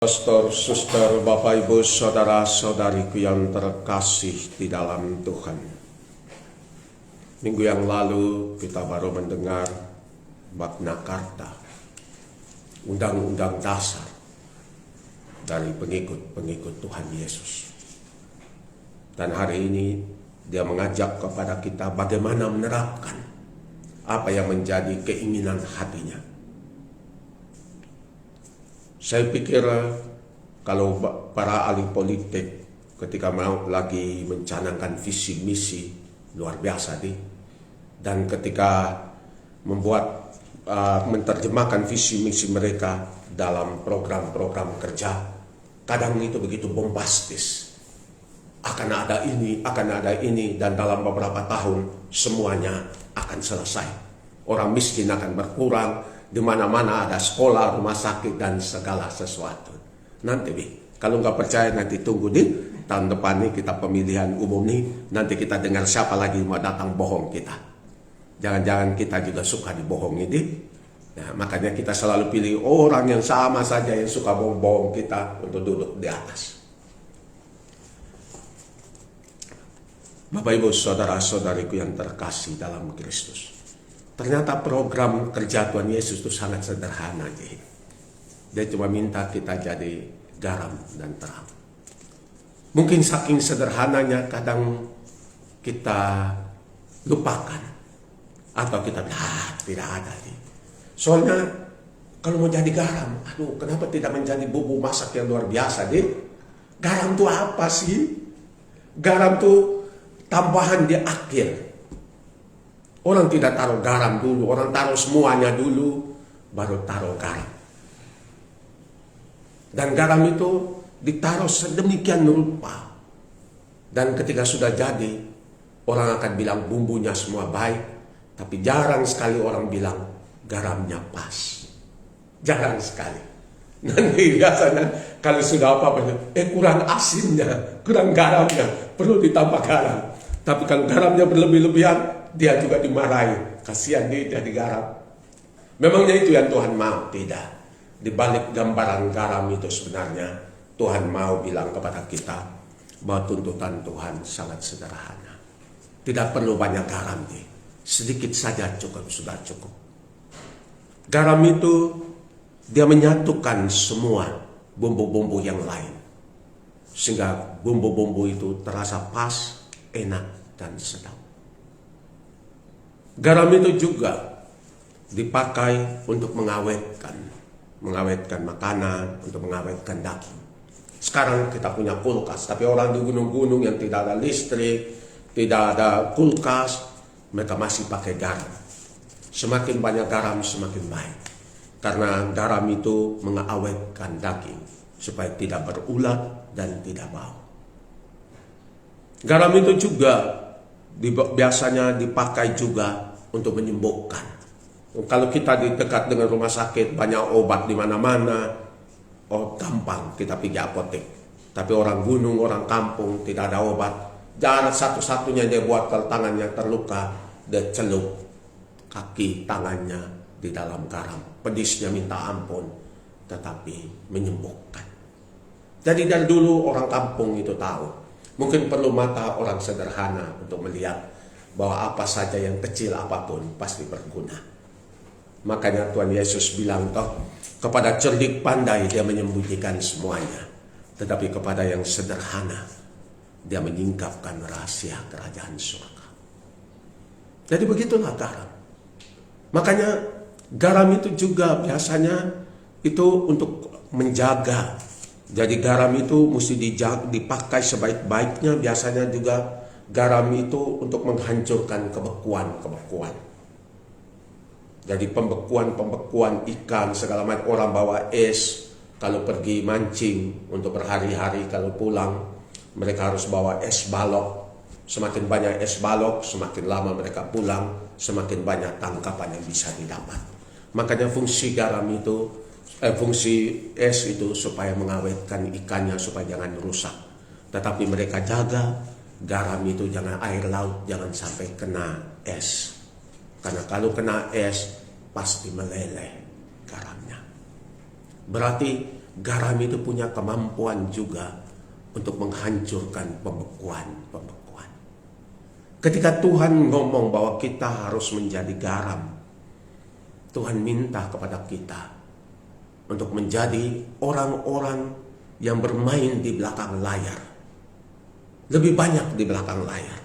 Pastor, suster, Bapak, Ibu, saudara-saudariku yang terkasih di dalam Tuhan. Minggu yang lalu kita baru mendengar Magna Carta, Undang-Undang Dasar dari pengikut-pengikut Tuhan Yesus. Dan hari ini dia mengajak kepada kita bagaimana menerapkan apa yang menjadi keinginan hatinya. Saya pikir kalau para ahli politik ketika mau lagi mencanangkan visi misi luar biasa nih, dan ketika membuat menerjemahkan visi misi mereka dalam program-program kerja, kadang itu begitu bombastis. Akan ada ini, dan dalam beberapa tahun semuanya akan selesai. Orang miskin akan berkurang. Di mana-mana ada sekolah, rumah sakit, dan segala sesuatu. Nanti kalau nggak percaya nanti tunggu tahun depan nih kita pemilihan umum nih, nanti kita dengar siapa lagi mau datang bohong kita. Jangan-jangan kita juga suka dibohongi Nah, makanya kita selalu pilih orang yang sama saja yang suka bohong-bohong kita untuk duduk di atas. Bapak, Ibu, saudara-saudariku yang terkasih dalam Kristus. Ternyata program kerja Tuhan Yesus itu sangat sederhana. Dia cuma minta kita jadi garam dan terang. Mungkin saking sederhananya kadang kita lupakan. Atau kita tidak ada. Soalnya kalau mau jadi garam, kenapa tidak menjadi bumbu masak yang luar biasa? Garam itu apa sih? Garam itu tambahan di akhir. Orang tidak taruh garam dulu, orang taruh semuanya dulu, baru taruh garam. Dan garam itu ditaruh sedemikian rupa. Dan ketika sudah jadi, orang akan bilang bumbunya semua baik, tapi jarang sekali orang bilang garamnya pas. Jarang sekali. Nanti biasanya kalau sudah apa-apa, kurang asinnya, kurang garamnya, perlu ditambah garam. Tapi kalau garamnya berlebih-lebihan, dia juga dimarahi. Kasihan dia jadi garam. Memangnya itu yang Tuhan mau? Tidak. Di balik gambaran garam itu sebenarnya Tuhan mau bilang kepada kita bahwa tuntutan Tuhan sangat sederhana. Tidak perlu banyak garam sedikit saja sudah cukup. Garam itu dia menyatukan semua bumbu-bumbu yang lain, sehingga bumbu-bumbu itu terasa pas, enak, dan sedap. Garam itu juga dipakai untuk mengawetkan makanan, untuk mengawetkan daging. Sekarang kita punya kulkas, tapi orang di gunung-gunung yang tidak ada listrik, tidak ada kulkas, mereka masih pakai garam. Semakin banyak garam semakin baik, karena garam itu mengawetkan daging supaya tidak berulat dan tidak bau. Garam itu juga biasanya dipakai juga untuk menyembuhkan. Kalau kita di dekat dengan rumah sakit, banyak obat di mana-mana, gampang kita pergi apotek. Tapi orang gunung, orang kampung tidak ada obat. Jalan satu-satunya dia buat kalau tangannya terluka, dia celup kaki tangannya di dalam garam. Pedisnya minta ampun, tetapi menyembuhkan. Jadi dari dulu orang kampung itu tahu. Mungkin perlu mata orang sederhana untuk melihat bahwa apa saja yang kecil apapun pasti berguna. Makanya Tuhan Yesus bilang kepada cerdik pandai dia menyembunyikan semuanya, tetapi kepada yang sederhana dia menyingkapkan rahasia kerajaan surga. Jadi begitulah garam. Makanya garam itu juga biasanya itu untuk menjaga. Jadi garam itu mesti dipakai sebaik-baiknya. Biasanya juga garam itu untuk menghancurkan kebekuan. Jadi pembekuan ikan segala macam. Orang bawa es kalau pergi mancing untuk berhari-hari, kalau pulang mereka harus bawa es balok. Semakin banyak es balok, semakin lama mereka pulang, semakin banyak tangkapan yang bisa didapat. Makanya fungsi garam itu, fungsi es itu supaya mengawetkan ikannya supaya jangan rusak. Tetapi mereka jaga garam itu jangan air laut, jangan sampai kena es. Karena kalau kena es pasti meleleh garamnya. Berarti Garam itu punya kemampuan juga untuk menghancurkan pembekuan. Ketika Tuhan ngomong bahwa kita harus menjadi garam, Tuhan minta kepada kita untuk menjadi orang-orang yang bermain di belakang layar. Lebih banyak di belakang layar.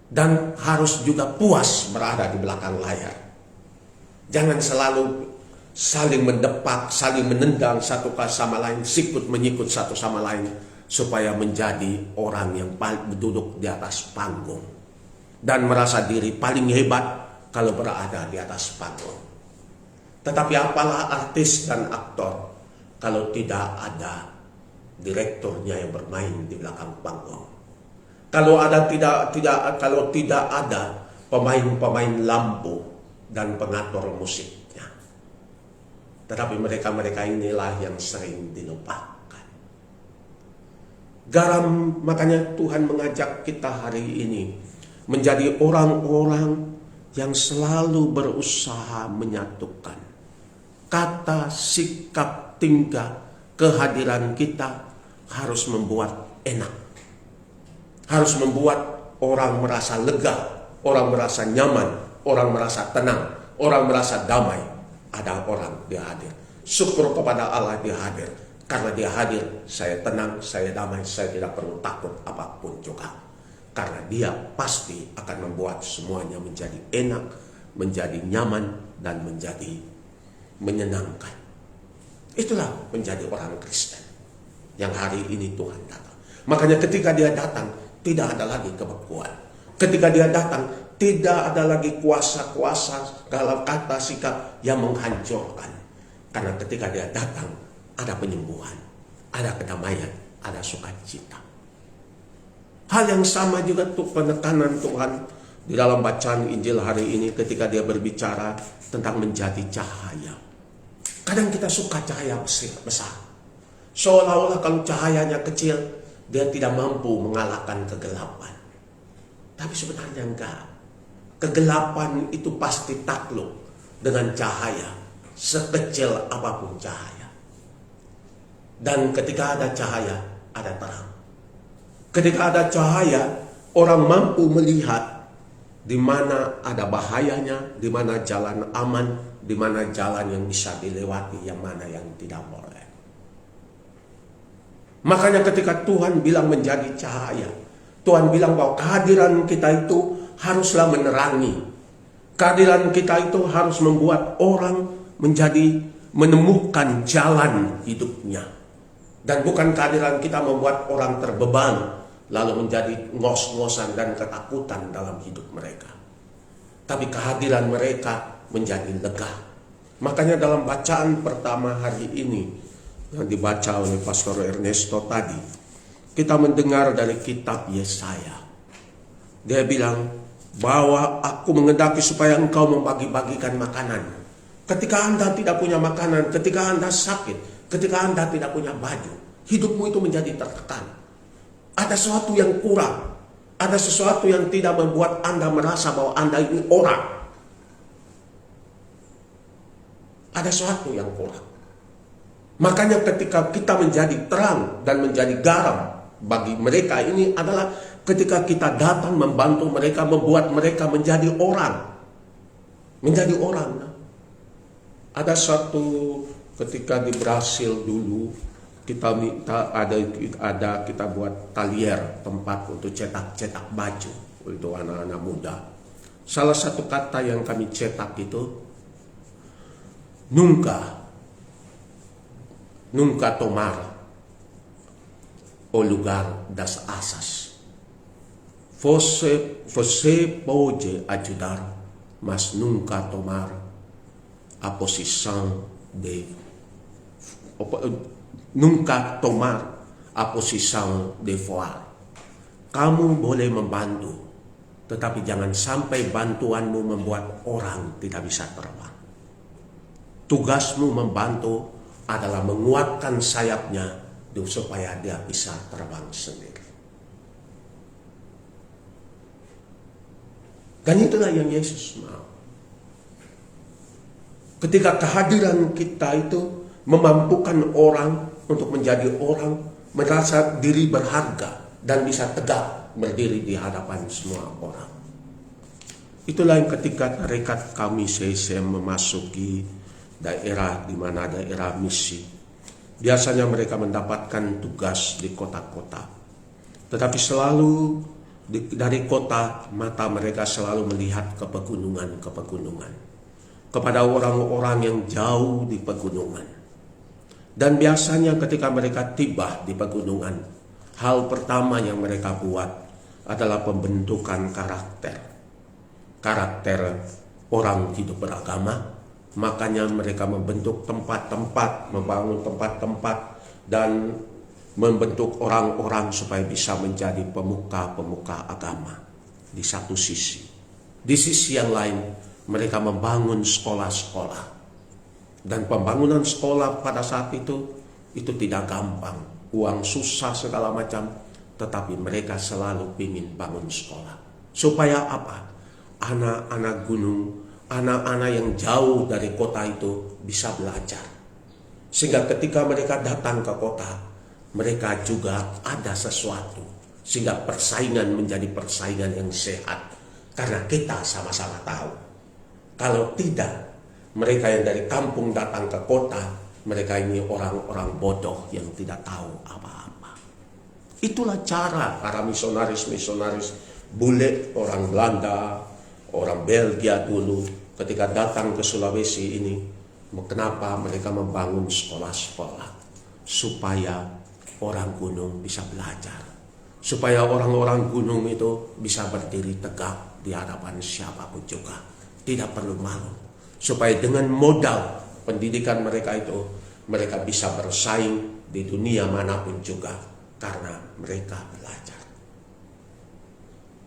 Dan harus juga puas berada di belakang layar. Jangan selalu saling mendepak, saling menendang satu sama lain, sikut menyikut satu sama lain, supaya menjadi orang yang paling duduk di atas panggung dan merasa diri paling hebat kalau berada di atas panggung. Tetapi apalah artis dan aktor kalau tidak ada direkturnya yang bermain di belakang panggung. Kalau tidak ada pemain-pemain lampu dan pengatur musiknya. Tetapi mereka inilah yang sering dilupakan. Garam, makanya Tuhan mengajak kita hari ini menjadi orang-orang yang selalu berusaha menyatukan kata, sikap, tingkah, kehadiran kita harus membuat enak. Harus membuat orang merasa lega, orang merasa nyaman, orang merasa tenang, orang merasa damai. Ada orang dia hadir. Syukur kepada Allah dia hadir. Karena dia hadir, saya tenang, saya damai, saya tidak perlu takut apapun juga. Karena dia pasti akan membuat semuanya menjadi enak, menjadi nyaman, dan menjadi menyenangkan. Itulah menjadi orang Kristen yang hari ini Tuhan datang. Makanya ketika dia datang, tidak ada lagi kebekuan. Ketika dia datang, tidak ada lagi kuasa-kuasa dalam kata sikap yang menghancurkan. Karena ketika dia datang, ada penyembuhan, ada kedamaian, ada sukacita. Hal yang sama juga tuh penekanan Tuhan di dalam bacaan Injil hari ini ketika dia berbicara tentang menjadi cahaya. Kadang kita suka cahaya besar. Seolah-olah kalau cahayanya kecil, dia tidak mampu mengalahkan kegelapan. Tapi sebenarnya enggak. Kegelapan itu pasti takluk dengan cahaya, sekecil apapun cahaya. Dan ketika ada cahaya, ada terang. Ketika ada cahaya, orang mampu melihat di mana ada bahayanya, di mana jalan aman, di mana jalan yang bisa dilewati, yang mana yang tidak boleh. Makanya ketika Tuhan bilang menjadi cahaya, Tuhan bilang bahwa kehadiran kita itu haruslah menerangi. Kehadiran kita itu harus membuat orang menemukan jalan hidupnya. Dan bukan kehadiran kita membuat orang terbeban, lalu menjadi ngos-ngosan dan ketakutan dalam hidup mereka. Tapi kehadiran mereka menjadi lega. Makanya dalam bacaan pertama hari ini, yang dibaca oleh Pastor Ernesto tadi, kita mendengar dari kitab Yesaya. Dia bilang bahwa aku mengendaki supaya engkau membagi-bagikan makanan. Ketika Anda tidak punya makanan, ketika Anda sakit, ketika Anda tidak punya baju, hidupmu itu menjadi tertekan. Ada sesuatu yang kurang. Ada sesuatu yang tidak membuat Anda merasa bahwa Anda ini orang. Ada sesuatu yang kurang. Makanya ketika kita menjadi terang dan menjadi garam bagi mereka ini adalah ketika kita datang membantu mereka, membuat mereka menjadi orang. Menjadi orang. Ada suatu ketika di Brasil dulu, kita minta kita buat talier, tempat untuk cetak baju untuk anak-anak muda. Salah satu kata yang kami cetak itu nunca tomar o lugar das asas. Você pode ajudar, mas nunca tomar a posição de voar. Kamu boleh membantu, tetapi jangan sampai bantuanmu membuat orang tidak bisa terbang. Tugasmu membantu adalah menguatkan sayapnya supaya dia bisa terbang sendiri. Dan itulah yang Yesus mau. Ketika kehadiran kita itu memampukan orang untuk menjadi orang, merasa diri berharga dan bisa tegak berdiri di hadapan semua orang. Itulah yang ketika tarekat kami CCM memasuki daerah di mana daerah misi. Biasanya mereka mendapatkan tugas di kota-kota. Tetapi selalu dari kota, mata mereka selalu melihat ke pegunungan. Kepada orang-orang yang jauh di pegunungan. Dan biasanya ketika mereka tiba di pegunungan, hal pertama yang mereka buat adalah pembentukan karakter orang hidup beragama. Makanya mereka membentuk tempat-tempat, membangun tempat-tempat dan membentuk orang-orang supaya bisa menjadi pemuka-pemuka agama di satu sisi. Di sisi yang lain, mereka membangun sekolah-sekolah. Dan pembangunan sekolah pada saat itu tidak gampang. Uang susah segala macam, tetapi mereka selalu ingin bangun sekolah. Supaya apa? Anak-anak gunung, anak-anak yang jauh dari kota itu bisa belajar. Sehingga ketika mereka datang ke kota, mereka juga ada sesuatu. Sehingga persaingan menjadi persaingan yang sehat. Karena kita sama-sama tahu. Kalau tidak, mereka yang dari kampung datang ke kota, mereka ini orang-orang bodoh yang tidak tahu apa-apa. Itulah cara para misionaris bule, orang Belanda, orang Belgia dulu, ketika datang ke Sulawesi ini, kenapa mereka membangun sekolah-sekolah? Supaya orang gunung bisa belajar. Supaya orang-orang gunung itu bisa berdiri tegak di hadapan siapapun juga. Tidak perlu malu. Supaya dengan modal pendidikan mereka itu, mereka bisa bersaing di dunia manapun juga. Karena mereka belajar.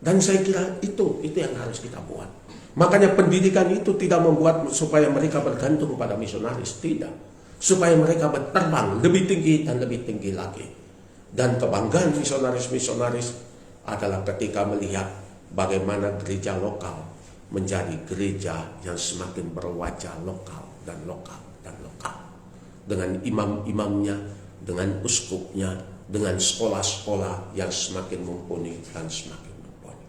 Dan saya kira itu yang harus kita buat. Makanya pendidikan itu tidak membuat supaya mereka bergantung pada misionaris. Tidak. Supaya mereka berterbang lebih tinggi dan lebih tinggi lagi. Dan kebanggaan misionaris-misionaris adalah ketika melihat bagaimana gereja lokal menjadi gereja yang semakin berwajah lokal dan lokal dan lokal. Dengan imam-imamnya, dengan uskupnya, dengan sekolah-sekolah yang semakin mumpuni dan semakin mumpuni.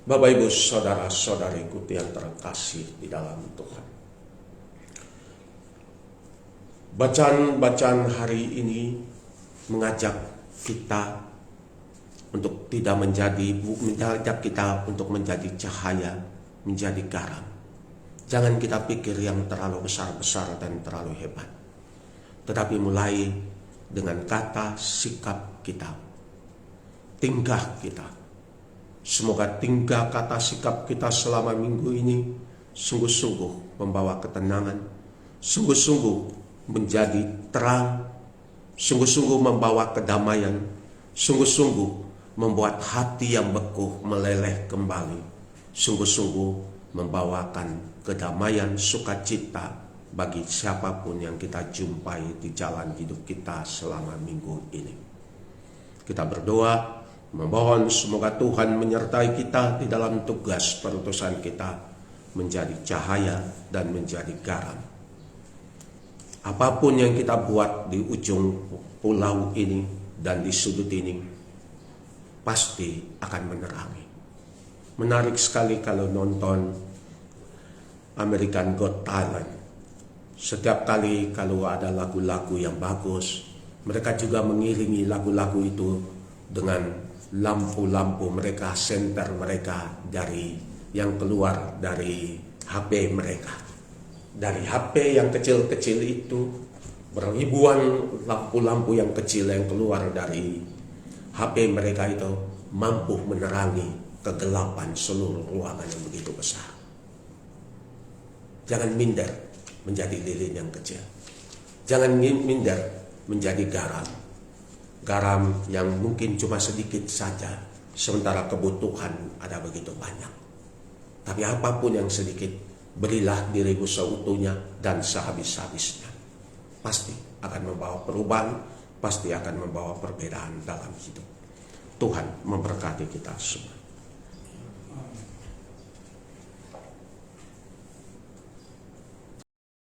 Bapak Ibu saudara-saudariku yang terkasih di dalam Tuhan. Bacaan hari ini mengajak kita untuk tidak mengajak kita untuk menjadi cahaya, menjadi garam. Jangan kita pikir yang terlalu besar-besar dan terlalu hebat. Tetapi mulai dengan kata, sikap kita, tingkah kita. Semoga tingkah, kata, sikap kita selama minggu ini sungguh-sungguh membawa ketenangan, sungguh-sungguh menjadi terang, sungguh-sungguh membawa kedamaian, sungguh-sungguh membuat hati yang beku meleleh kembali, sungguh-sungguh membawakan kedamaian, sukacita bagi siapapun yang kita jumpai di jalan hidup kita selama minggu ini. Kita berdoa, memohon semoga Tuhan menyertai kita di dalam tugas perutusan kita menjadi cahaya dan menjadi garam. Apapun yang kita buat di ujung pulau ini dan di sudut ini, pasti akan menerangi. Menarik sekali kalau nonton American Got Talent. Setiap kali kalau ada lagu-lagu yang bagus, mereka juga mengiringi lagu-lagu itu dengan lampu-lampu mereka, senter mereka dari yang keluar dari HP mereka. Dari HP yang kecil-kecil itu, beribuan lampu-lampu yang kecil yang keluar dari HP mereka itu mampu menerangi kegelapan seluruh ruangan yang begitu besar. Jangan minder menjadi lilin yang kecil. Jangan minder menjadi garam. Garam yang mungkin cuma sedikit saja, sementara kebutuhan ada begitu banyak. Tapi apapun yang sedikit, berilah dirimu seutuhnya dan sehabis-habisnya. Pasti akan membawa perubahan, pasti akan membawa perbedaan dalam hidup. Tuhan memberkati kita semua.